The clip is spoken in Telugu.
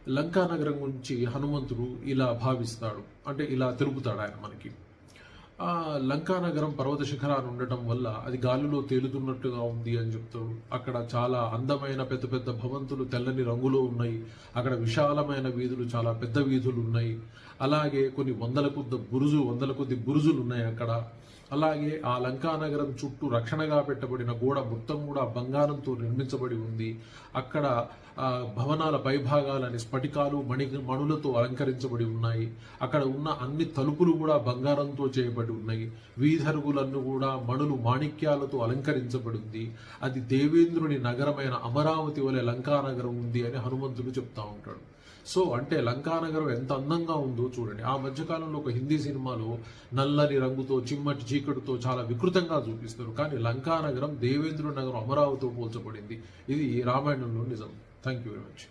లంకా నగరం గురించి హనుమంతుడు ఇలా భావిస్తాడు, అంటే ఇలా తెలుపుతాడు ఆయన మనకి. ఆ లంకా నగరం పర్వత శిఖరాన్ని ఉండటం వల్ల అది గాలిలో తేలుతున్నట్టుగా ఉంది అని చెప్తాడు. అక్కడ చాలా అందమైన పెద్ద పెద్ద భవంతులు తెల్లని రంగులో ఉన్నాయి. అక్కడ విశాలమైన వీధులు, చాలా పెద్ద వీధులు ఉన్నాయి. అలాగే కొన్ని వందల కొద్ది బురుజులు ఉన్నాయి అక్కడ. అలాగే ఆ లంకా నగరం చుట్టూ రక్షణగా పెట్టబడిన గోడ మొత్తం కూడా బంగారంతో నిర్మించబడి ఉంది. అక్కడ భవనాల పైభాగాలని స్ఫటికాలు మణులతో అలంకరించబడి ఉన్నాయి. అక్కడ ఉన్న అన్ని తలుపులు కూడా బంగారంతో చేయబడి ఉన్నాయి. వీధరుగులన్నీ కూడా మణులు మాణిక్యాలతో అలంకరించబడింది. అది దేవేంద్రుని నగరమైన అమరావతి వలె లంకా నగరం ఉంది అని హనుమంతుడు చెప్తా ఉంటాడు. సో అంటే లంకా నగరం ఎంత అందంగా ఉందో చూడండి. ఆ మధ్యకాలంలో ఒక హిందీ సినిమాలో నల్లని రంగుతో చిమ్మటి చీకటితో చాలా వికృతంగా చూపిస్తారు. కానీ లంకా నగరం దేవేంద్రుడి నగరం అమరావతితో పోల్చబడింది. ఇది రామాయణంలో నిజం. Thank you very much.